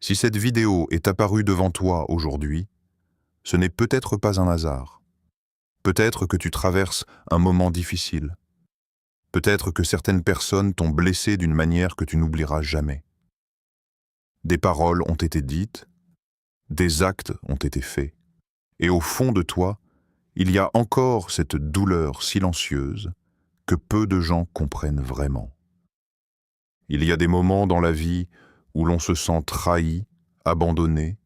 Si cette vidéo est apparue devant toi aujourd'hui, ce n'est peut-être pas un hasard. Peut-être que tu traverses un moment difficile. Peut-être que certaines personnes t'ont blessé d'une manière que tu n'oublieras jamais. Des paroles ont été dites, des actes ont été faits, et au fond de toi, il y a encore cette douleur silencieuse que peu de gens comprennent vraiment. Il y a des moments dans la vie où l'on se sent trahi, abandonné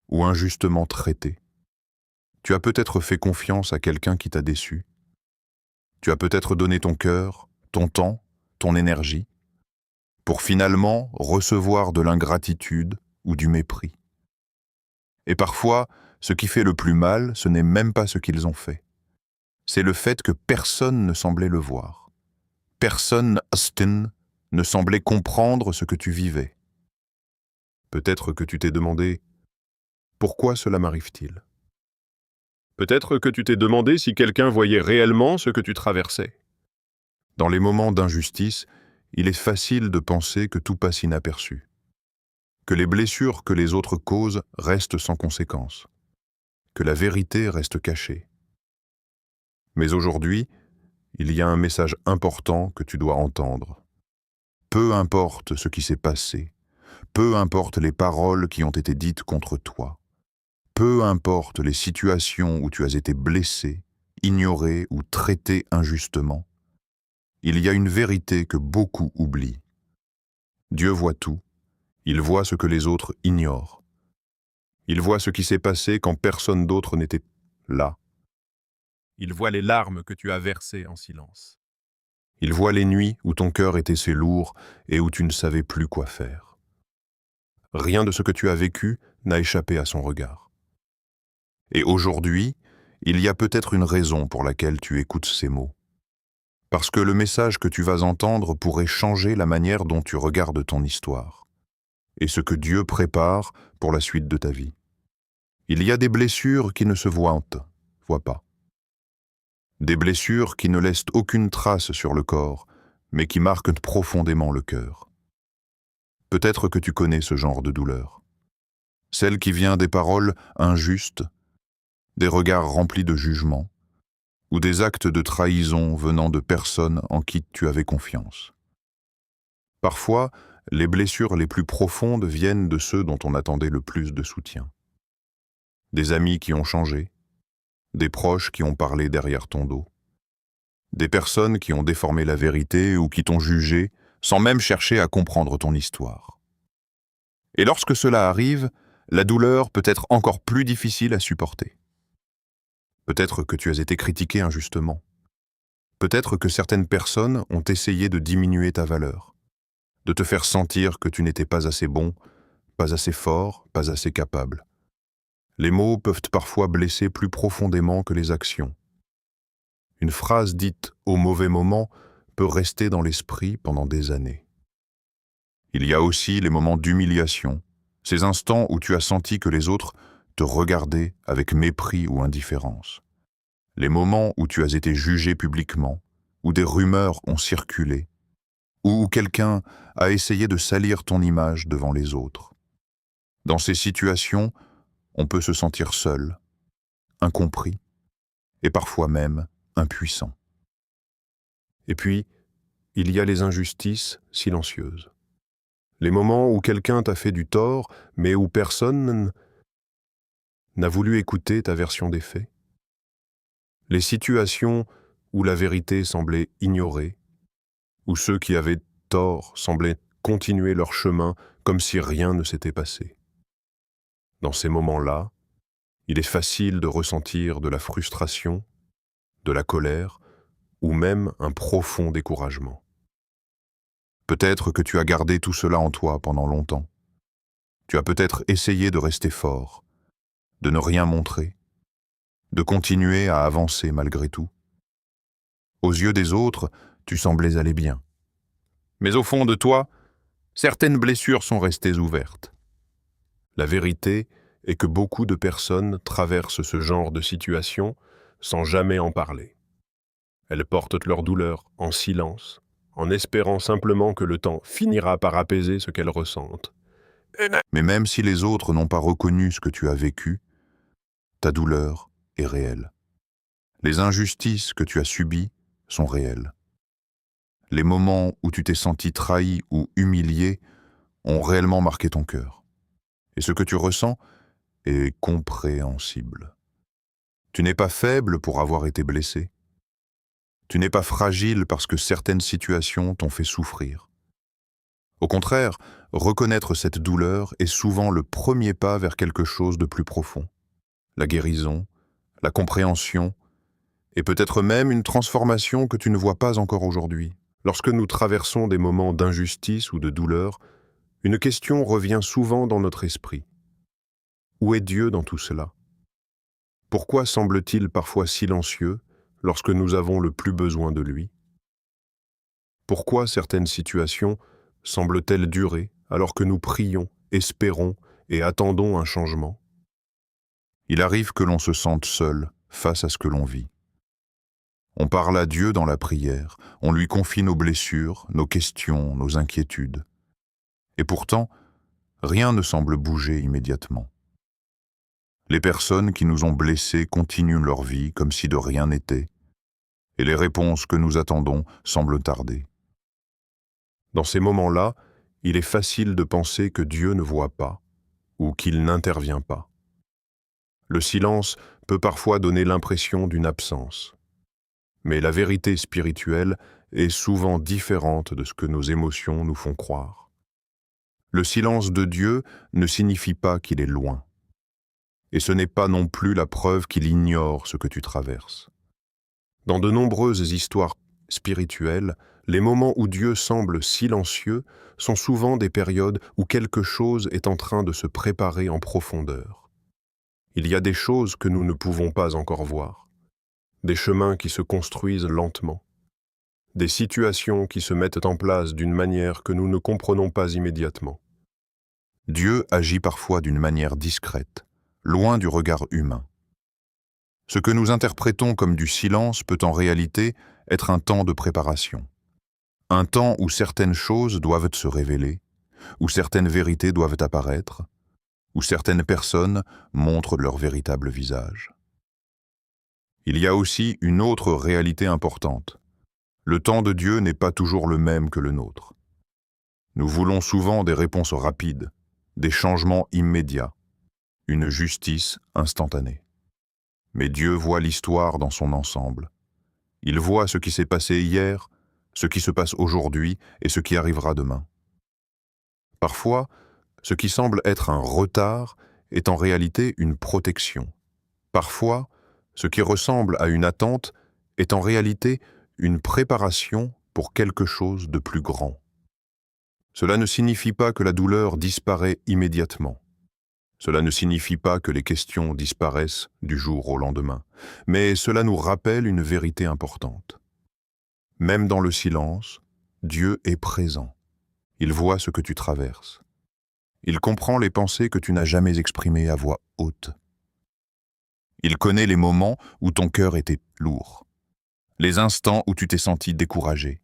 ou injustement traité. Tu as peut-être fait confiance à quelqu'un qui t'a déçu. Tu as peut-être donné ton cœur, ton temps, ton énergie, pour finalement recevoir de l'ingratitude ou du mépris. Et parfois, ce qui fait le plus mal, ce n'est même pas ce qu'ils ont fait. C'est le fait que personne ne semblait le voir. Personne, Austin, ne semblait comprendre ce que tu vivais. Peut-être que tu t'es demandé « Pourquoi cela m'arrive-t-il » Peut-être que tu t'es demandé si quelqu'un voyait réellement ce que tu traversais. Dans les moments d'injustice, il est facile de penser que tout passe inaperçu, que les blessures que les autres causent restent sans conséquence, que la vérité reste cachée. Mais aujourd'hui, il y a un message important que tu dois entendre. Peu importe ce qui s'est passé, peu importe les paroles qui ont été dites contre toi, peu importe les situations où tu as été blessé, ignoré ou traité injustement, il y a une vérité que beaucoup oublient. Dieu voit tout, il voit ce que les autres ignorent. Il voit ce qui s'est passé quand personne d'autre n'était là. Il voit les larmes que tu as versées en silence. Il voit les nuits où ton cœur était si lourd et où tu ne savais plus quoi faire. Rien de ce que tu as vécu n'a échappé à son regard. Et aujourd'hui, il y a peut-être une raison pour laquelle tu écoutes ces mots. Parce que le message que tu vas entendre pourrait changer la manière dont tu regardes ton histoire et ce que Dieu prépare pour la suite de ta vie. Il y a des blessures qui ne se voient pas. Des blessures qui ne laissent aucune trace sur le corps, mais qui marquent profondément le cœur. Peut-être que tu connais ce genre de douleur. Celle qui vient des paroles injustes, des regards remplis de jugement, ou des actes de trahison venant de personnes en qui tu avais confiance. Parfois, les blessures les plus profondes viennent de ceux dont on attendait le plus de soutien. Des amis qui ont changé, des proches qui ont parlé derrière ton dos, des personnes qui ont déformé la vérité ou qui t'ont jugé sans même chercher à comprendre ton histoire. Et lorsque cela arrive, la douleur peut être encore plus difficile à supporter. Peut-être que tu as été critiqué injustement. Peut-être que certaines personnes ont essayé de diminuer ta valeur, de te faire sentir que tu n'étais pas assez bon, pas assez fort, pas assez capable. Les mots peuvent parfois blesser plus profondément que les actions. Une phrase dite au mauvais moment peut rester dans l'esprit pendant des années. Il y a aussi les moments d'humiliation, ces instants où tu as senti que les autres te regardaient avec mépris ou indifférence. Les moments où tu as été jugé publiquement, où des rumeurs ont circulé, ou où quelqu'un a essayé de salir ton image devant les autres. Dans ces situations, on peut se sentir seul, incompris, et parfois même impuissant. Et puis, il y a les injustices silencieuses. Les moments où quelqu'un t'a fait du tort, mais où personne n'a voulu écouter ta version des faits. Les situations où la vérité semblait ignorée, où ceux qui avaient tort semblaient continuer leur chemin comme si rien ne s'était passé. Dans ces moments-là, il est facile de ressentir de la frustration, de la colère ou même un profond découragement. Peut-être que tu as gardé tout cela en toi pendant longtemps. Tu as peut-être essayé de rester fort, de ne rien montrer, de continuer à avancer malgré tout. Aux yeux des autres, tu semblais aller bien. Mais au fond de toi, certaines blessures sont restées ouvertes. La vérité est que beaucoup de personnes traversent ce genre de situation sans jamais en parler. Elles portent leur douleur en silence, en espérant simplement que le temps finira par apaiser ce qu'elles ressentent. Mais même si les autres n'ont pas reconnu ce que tu as vécu, ta douleur est réelle. Les injustices que tu as subies sont réelles. Les moments où tu t'es senti trahi ou humilié ont réellement marqué ton cœur. Et ce que tu ressens est compréhensible. Tu n'es pas faible pour avoir été blessé. Tu n'es pas fragile parce que certaines situations t'ont fait souffrir. Au contraire, reconnaître cette douleur est souvent le premier pas vers quelque chose de plus profond. La guérison, la compréhension, et peut-être même une transformation que tu ne vois pas encore aujourd'hui. Lorsque nous traversons des moments d'injustice ou de douleur, une question revient souvent dans notre esprit. Où est Dieu dans tout cela? Pourquoi semble-t-il parfois silencieux lorsque nous avons le plus besoin de lui? Pourquoi certaines situations semblent-elles durer alors que nous prions, espérons et attendons un changement? Il arrive que l'on se sente seul face à ce que l'on vit. On parle à Dieu dans la prière, on lui confie nos blessures, nos questions, nos inquiétudes. Et pourtant, rien ne semble bouger immédiatement. Les personnes qui nous ont blessés continuent leur vie comme si de rien n'était, et les réponses que nous attendons semblent tarder. Dans ces moments-là, il est facile de penser que Dieu ne voit pas ou qu'il n'intervient pas. Le silence peut parfois donner l'impression d'une absence. Mais la vérité spirituelle est souvent différente de ce que nos émotions nous font croire. Le silence de Dieu ne signifie pas qu'il est loin. Et ce n'est pas non plus la preuve qu'il ignore ce que tu traverses. Dans de nombreuses histoires spirituelles, les moments où Dieu semble silencieux sont souvent des périodes où quelque chose est en train de se préparer en profondeur. Il y a des choses que nous ne pouvons pas encore voir, des chemins qui se construisent lentement, des situations qui se mettent en place d'une manière que nous ne comprenons pas immédiatement. Dieu agit parfois d'une manière discrète, loin du regard humain. Ce que nous interprétons comme du silence peut en réalité être un temps de préparation. Un temps où certaines choses doivent se révéler, où certaines vérités doivent apparaître, où certaines personnes montrent leur véritable visage. Il y a aussi une autre réalité importante. Le temps de Dieu n'est pas toujours le même que le nôtre. Nous voulons souvent des réponses rapides, des changements immédiats, une justice instantanée. Mais Dieu voit l'histoire dans son ensemble. Il voit ce qui s'est passé hier, ce qui se passe aujourd'hui et ce qui arrivera demain. Parfois, ce qui semble être un retard est en réalité une protection. Parfois, ce qui ressemble à une attente est en réalité une préparation pour quelque chose de plus grand. Cela ne signifie pas que la douleur disparaît immédiatement. Cela ne signifie pas que les questions disparaissent du jour au lendemain, mais cela nous rappelle une vérité importante. Même dans le silence, Dieu est présent. Il voit ce que tu traverses. Il comprend les pensées que tu n'as jamais exprimées à voix haute. Il connaît les moments où ton cœur était lourd, les instants où tu t'es senti découragé,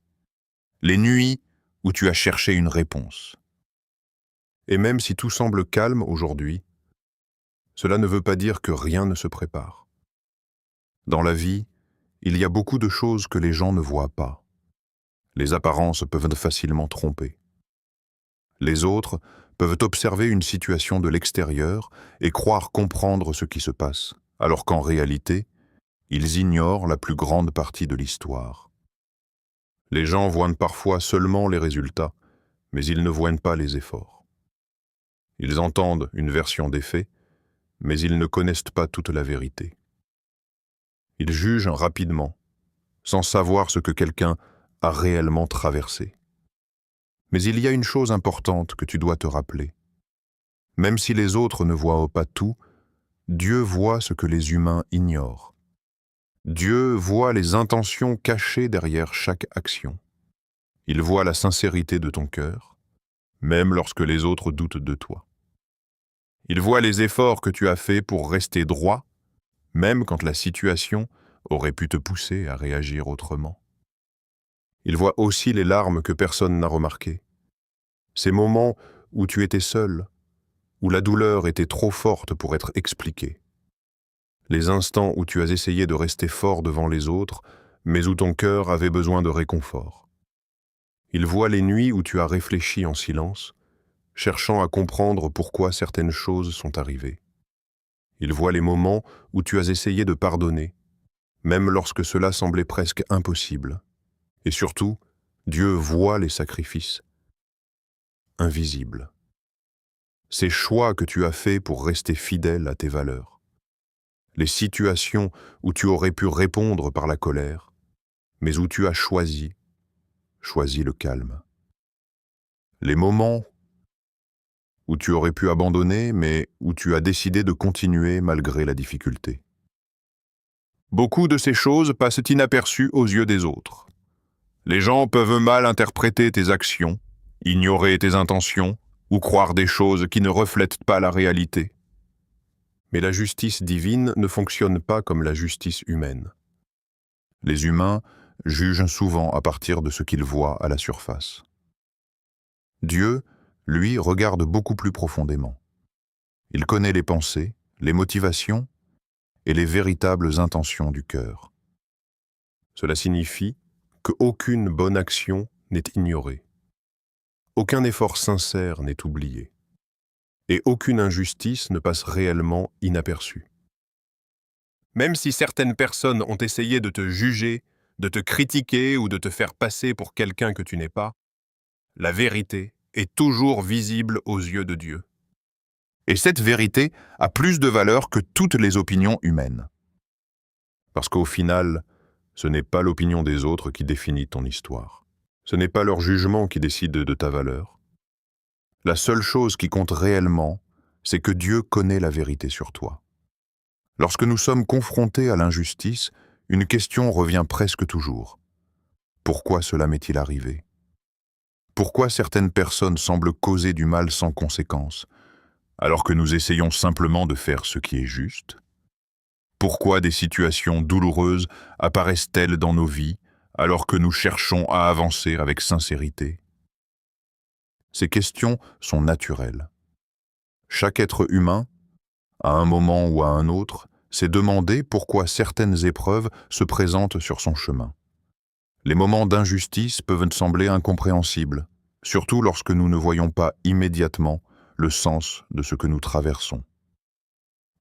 les nuits où tu as cherché une réponse. Et même si tout semble calme aujourd'hui, cela ne veut pas dire que rien ne se prépare. Dans la vie, il y a beaucoup de choses que les gens ne voient pas. Les apparences peuvent facilement tromper. Les autres peuvent observer une situation de l'extérieur et croire comprendre ce qui se passe, alors qu'en réalité, ils ignorent la plus grande partie de l'histoire. Les gens voient parfois seulement les résultats, mais ils ne voient pas les efforts. Ils entendent une version des faits, mais ils ne connaissent pas toute la vérité. Ils jugent rapidement, sans savoir ce que quelqu'un a réellement traversé. Mais il y a une chose importante que tu dois te rappeler. Même si les autres ne voient pas tout, Dieu voit ce que les humains ignorent. Dieu voit les intentions cachées derrière chaque action. Il voit la sincérité de ton cœur, même lorsque les autres doutent de toi. Il voit les efforts que tu as faits pour rester droit, même quand la situation aurait pu te pousser à réagir autrement. Il voit aussi les larmes que personne n'a remarquées. Ces moments où tu étais seul, où la douleur était trop forte pour être expliquée. Les instants où tu as essayé de rester fort devant les autres, mais où ton cœur avait besoin de réconfort. Il voit les nuits où tu as réfléchi en silence, cherchant à comprendre pourquoi certaines choses sont arrivées. Il voit les moments où tu as essayé de pardonner, même lorsque cela semblait presque impossible. Et surtout, Dieu voit les sacrifices invisibles. Ces choix que tu as faits pour rester fidèle à tes valeurs. Les situations où tu aurais pu répondre par la colère, mais où tu as choisi le calme. Les moments où tu aurais pu abandonner, mais où tu as décidé de continuer malgré la difficulté. Beaucoup de ces choses passent inaperçues aux yeux des autres. Les gens peuvent mal interpréter tes actions, ignorer tes intentions, ou croire des choses qui ne reflètent pas la réalité. Mais la justice divine ne fonctionne pas comme la justice humaine. Les humains jugent souvent à partir de ce qu'ils voient à la surface. Dieu, lui, regarde beaucoup plus profondément. Il connaît les pensées, les motivations et les véritables intentions du cœur. Cela signifie qu'aucune bonne action n'est ignorée. Aucun effort sincère n'est oublié. Et aucune injustice ne passe réellement inaperçue. Même si certaines personnes ont essayé de te juger, de te critiquer ou de te faire passer pour quelqu'un que tu n'es pas, la vérité est toujours visible aux yeux de Dieu. Et cette vérité a plus de valeur que toutes les opinions humaines. Parce qu'au final, ce n'est pas l'opinion des autres qui définit ton histoire. Ce n'est pas leur jugement qui décide de ta valeur. La seule chose qui compte réellement, c'est que Dieu connaît la vérité sur toi. Lorsque nous sommes confrontés à l'injustice, une question revient presque toujours. Pourquoi cela m'est-il arrivé? Pourquoi certaines personnes semblent causer du mal sans conséquence, alors que nous essayons simplement de faire ce qui est juste? Pourquoi des situations douloureuses apparaissent-elles dans nos vies, alors que nous cherchons à avancer avec sincérité? Ces questions sont naturelles. Chaque être humain, à un moment ou à un autre, s'est demandé pourquoi certaines épreuves se présentent sur son chemin. Les moments d'injustice peuvent sembler incompréhensibles, surtout lorsque nous ne voyons pas immédiatement le sens de ce que nous traversons.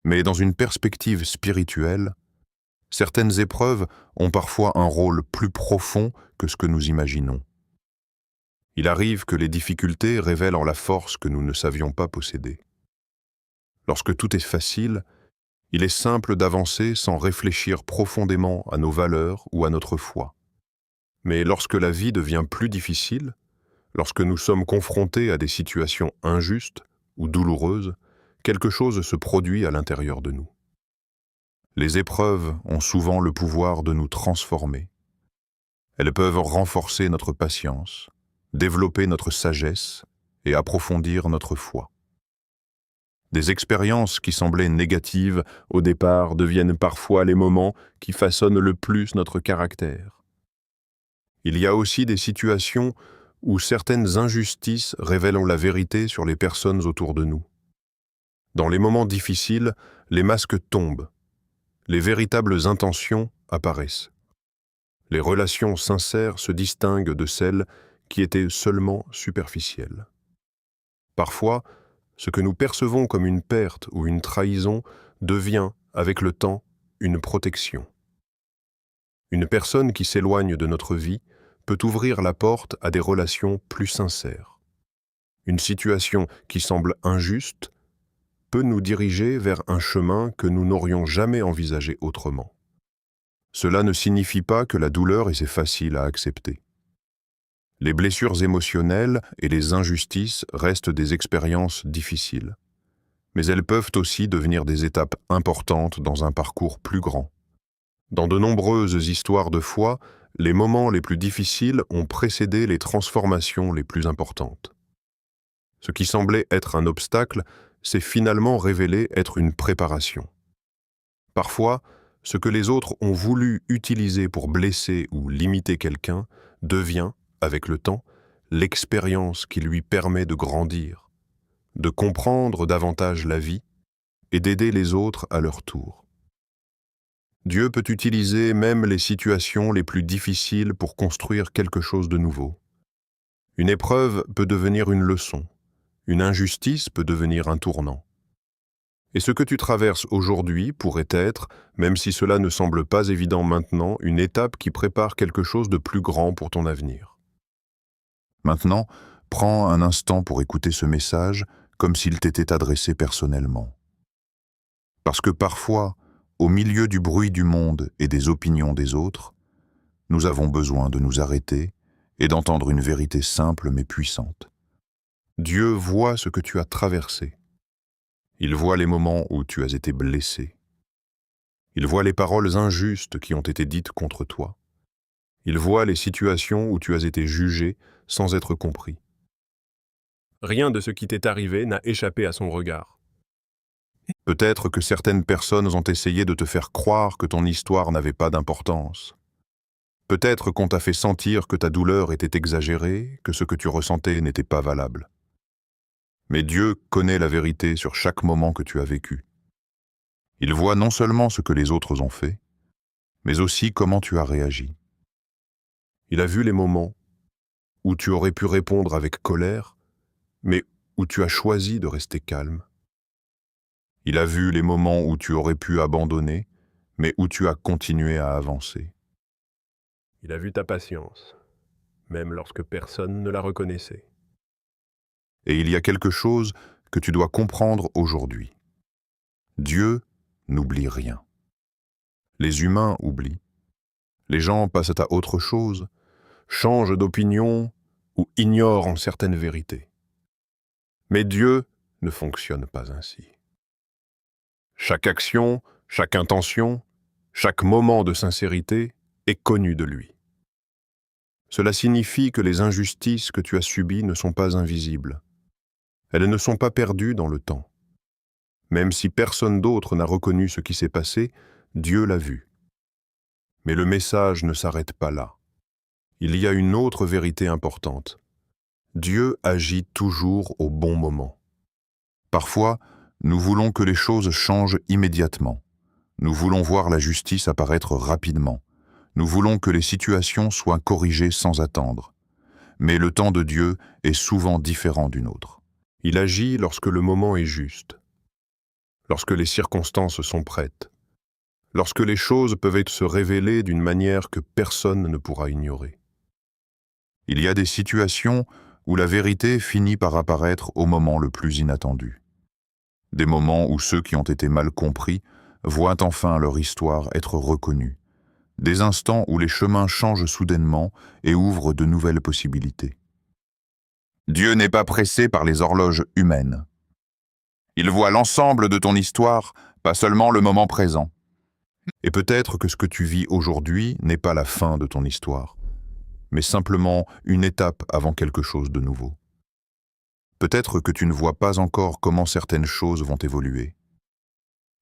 Mais dans une perspective spirituelle, certaines épreuves ont parfois un rôle plus profond que ce que nous imaginons. Il arrive que les difficultés révèlent la force que nous ne savions pas posséder. Lorsque tout est facile, il est simple d'avancer sans réfléchir profondément à nos valeurs ou à notre foi. Mais lorsque la vie devient plus difficile, lorsque nous sommes confrontés à des situations injustes ou douloureuses, quelque chose se produit à l'intérieur de nous. Les épreuves ont souvent le pouvoir de nous transformer. Elles peuvent renforcer notre patience, développer notre sagesse et approfondir notre foi. Des expériences qui semblaient négatives au départ deviennent parfois les moments qui façonnent le plus notre caractère. Il y a aussi des situations où certaines injustices révèlent la vérité sur les personnes autour de nous. Dans les moments difficiles, les masques tombent, les véritables intentions apparaissent. Les relations sincères se distinguent de celles qui étaient seulement superficielles. Parfois, ce que nous percevons comme une perte ou une trahison devient, avec le temps, une protection. Une personne qui s'éloigne de notre vie peut ouvrir la porte à des relations plus sincères. Une situation qui semble injuste peut nous diriger vers un chemin que nous n'aurions jamais envisagé autrement. Cela ne signifie pas que la douleur est facile à accepter. Les blessures émotionnelles et les injustices restent des expériences difficiles, mais elles peuvent aussi devenir des étapes importantes dans un parcours plus grand. Dans de nombreuses histoires de foi, les moments les plus difficiles ont précédé les transformations les plus importantes. Ce qui semblait être un obstacle s'est finalement révélé être une préparation. Parfois, ce que les autres ont voulu utiliser pour blesser ou limiter quelqu'un devient, avec le temps, l'expérience qui lui permet de grandir, de comprendre davantage la vie et d'aider les autres à leur tour. Dieu peut utiliser même les situations les plus difficiles pour construire quelque chose de nouveau. Une épreuve peut devenir une leçon, une injustice peut devenir un tournant. Et ce que tu traverses aujourd'hui pourrait être, même si cela ne semble pas évident maintenant, une étape qui prépare quelque chose de plus grand pour ton avenir. Maintenant, prends un instant pour écouter ce message comme s'il t'était adressé personnellement. Parce que parfois, au milieu du bruit du monde et des opinions des autres, nous avons besoin de nous arrêter et d'entendre une vérité simple mais puissante. Dieu voit ce que tu as traversé. Il voit les moments où tu as été blessé. Il voit les paroles injustes qui ont été dites contre toi. Il voit les situations où tu as été jugé sans être compris. Rien de ce qui t'est arrivé n'a échappé à son regard. Peut-être que certaines personnes ont essayé de te faire croire que ton histoire n'avait pas d'importance. Peut-être qu'on t'a fait sentir que ta douleur était exagérée, que ce que tu ressentais n'était pas valable. Mais Dieu connaît la vérité sur chaque moment que tu as vécu. Il voit non seulement ce que les autres ont fait, mais aussi comment tu as réagi. Il a vu les moments où tu aurais pu répondre avec colère, mais où tu as choisi de rester calme. Il a vu les moments où tu aurais pu abandonner, mais où tu as continué à avancer. Il a vu ta patience, même lorsque personne ne la reconnaissait. Et il y a quelque chose que tu dois comprendre aujourd'hui. Dieu n'oublie rien. Les humains oublient. Les gens passent à autre chose, changent d'opinion ou ignorent certaines vérités. Mais Dieu ne fonctionne pas ainsi. Chaque action, chaque intention, chaque moment de sincérité est connu de lui. Cela signifie que les injustices que tu as subies ne sont pas invisibles. Elles ne sont pas perdues dans le temps. Même si personne d'autre n'a reconnu ce qui s'est passé, Dieu l'a vu. Mais le message ne s'arrête pas là. Il y a une autre vérité importante. Dieu agit toujours au bon moment. Parfois, nous voulons que les choses changent immédiatement. Nous voulons voir la justice apparaître rapidement. Nous voulons que les situations soient corrigées sans attendre. Mais le temps de Dieu est souvent différent du nôtre. Il agit lorsque le moment est juste, lorsque les circonstances sont prêtes, lorsque les choses peuvent se révéler d'une manière que personne ne pourra ignorer. Il y a des situations où la vérité finit par apparaître au moment le plus inattendu. Des moments où ceux qui ont été mal compris voient enfin leur histoire être reconnue. Des instants où les chemins changent soudainement et ouvrent de nouvelles possibilités. Dieu n'est pas pressé par les horloges humaines. Il voit l'ensemble de ton histoire, pas seulement le moment présent. Et peut-être que ce que tu vis aujourd'hui n'est pas la fin de ton histoire, mais simplement une étape avant quelque chose de nouveau. Peut-être que tu ne vois pas encore comment certaines choses vont évoluer.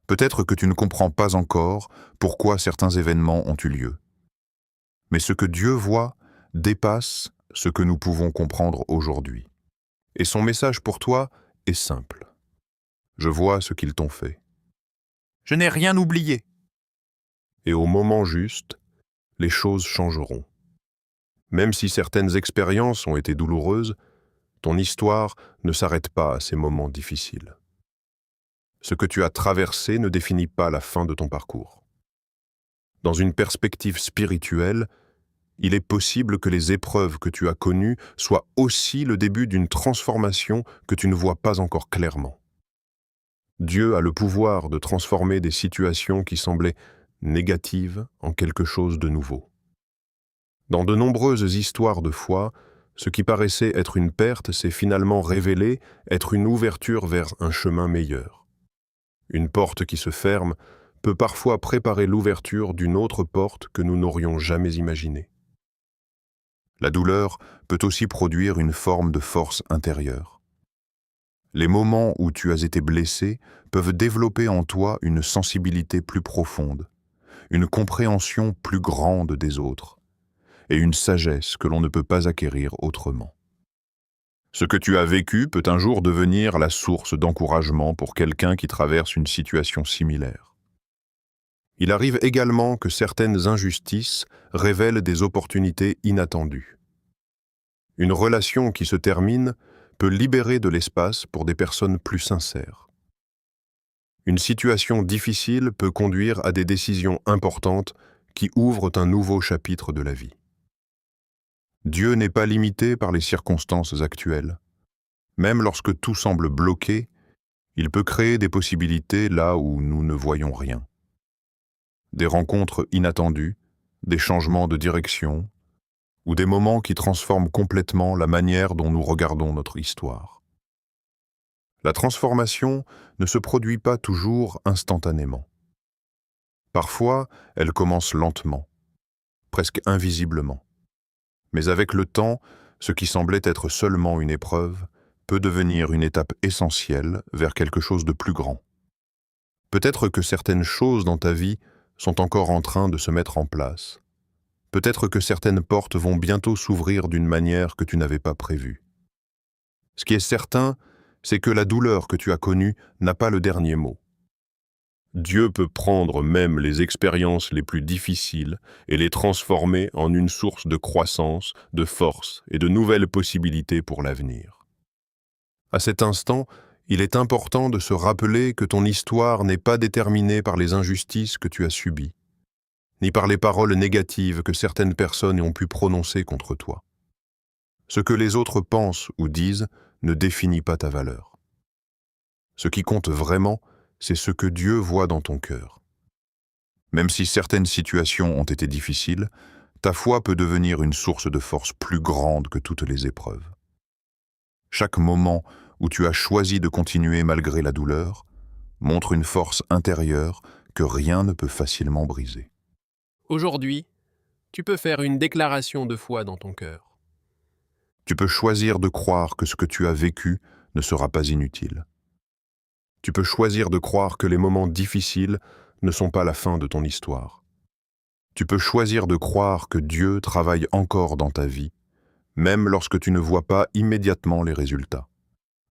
Peut-être que tu ne comprends pas encore pourquoi certains événements ont eu lieu. Mais ce que Dieu voit dépasse ce que nous pouvons comprendre aujourd'hui. Et son message pour toi est simple. Je vois ce qu'ils t'ont fait. Je n'ai rien oublié. Et au moment juste, les choses changeront. Même si certaines expériences ont été douloureuses, ton histoire ne s'arrête pas à ces moments difficiles. Ce que tu as traversé ne définit pas la fin de ton parcours. Dans une perspective spirituelle, il est possible que les épreuves que tu as connues soient aussi le début d'une transformation que tu ne vois pas encore clairement. Dieu a le pouvoir de transformer des situations qui semblaient négatives en quelque chose de nouveau. Dans de nombreuses histoires de foi, ce qui paraissait être une perte s'est finalement révélé être une ouverture vers un chemin meilleur. Une porte qui se ferme peut parfois préparer l'ouverture d'une autre porte que nous n'aurions jamais imaginée. La douleur peut aussi produire une forme de force intérieure. Les moments où tu as été blessé peuvent développer en toi une sensibilité plus profonde, une compréhension plus grande des autres, et une sagesse que l'on ne peut pas acquérir autrement. Ce que tu as vécu peut un jour devenir la source d'encouragement pour quelqu'un qui traverse une situation similaire. Il arrive également que certaines injustices révèlent des opportunités inattendues. Une relation qui se termine peut libérer de l'espace pour des personnes plus sincères. Une situation difficile peut conduire à des décisions importantes qui ouvrent un nouveau chapitre de la vie. Dieu n'est pas limité par les circonstances actuelles. Même lorsque tout semble bloqué, il peut créer des possibilités là où nous ne voyons rien. Des rencontres inattendues, des changements de direction, ou des moments qui transforment complètement la manière dont nous regardons notre histoire. La transformation ne se produit pas toujours instantanément. Parfois, elle commence lentement, presque invisiblement. Mais avec le temps, ce qui semblait être seulement une épreuve peut devenir une étape essentielle vers quelque chose de plus grand. Peut-être que certaines choses dans ta vie sont encore en train de se mettre en place. Peut-être que certaines portes vont bientôt s'ouvrir d'une manière que tu n'avais pas prévue. Ce qui est certain, c'est que la douleur que tu as connue n'a pas le dernier mot. Dieu peut prendre même les expériences les plus difficiles et les transformer en une source de croissance, de force et de nouvelles possibilités pour l'avenir. À cet instant, il est important de se rappeler que ton histoire n'est pas déterminée par les injustices que tu as subies, ni par les paroles négatives que certaines personnes ont pu prononcer contre toi. Ce que les autres pensent ou disent ne définit pas ta valeur. Ce qui compte vraiment, c'est ce que Dieu voit dans ton cœur. Même si certaines situations ont été difficiles, ta foi peut devenir une source de force plus grande que toutes les épreuves. Chaque moment où tu as choisi de continuer malgré la douleur montre une force intérieure que rien ne peut facilement briser. Aujourd'hui, tu peux faire une déclaration de foi dans ton cœur. Tu peux choisir de croire que ce que tu as vécu ne sera pas inutile. Tu peux choisir de croire que les moments difficiles ne sont pas la fin de ton histoire. Tu peux choisir de croire que Dieu travaille encore dans ta vie, même lorsque tu ne vois pas immédiatement les résultats.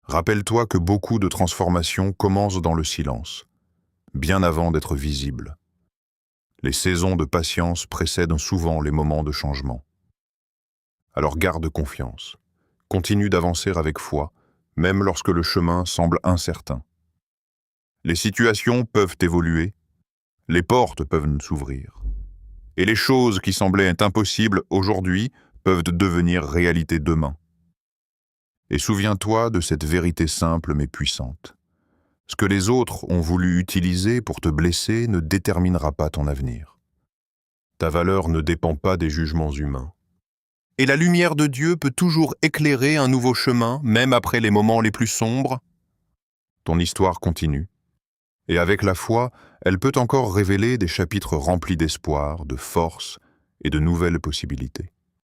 Rappelle-toi que beaucoup de transformations commencent dans le silence, bien avant d'être visibles. Les saisons de patience précèdent souvent les moments de changement. Alors garde confiance. Continue d'avancer avec foi, même lorsque le chemin semble incertain. Les situations peuvent évoluer, les portes peuvent s'ouvrir. Et les choses qui semblaient impossibles aujourd'hui peuvent devenir réalité demain. Et souviens-toi de cette vérité simple mais puissante. Ce que les autres ont voulu utiliser pour te blesser ne déterminera pas ton avenir. Ta valeur ne dépend pas des jugements humains. Et la lumière de Dieu peut toujours éclairer un nouveau chemin, même après les moments les plus sombres. Ton histoire continue. Et avec la foi, elle peut encore révéler des chapitres remplis d'espoir, de force et de nouvelles possibilités.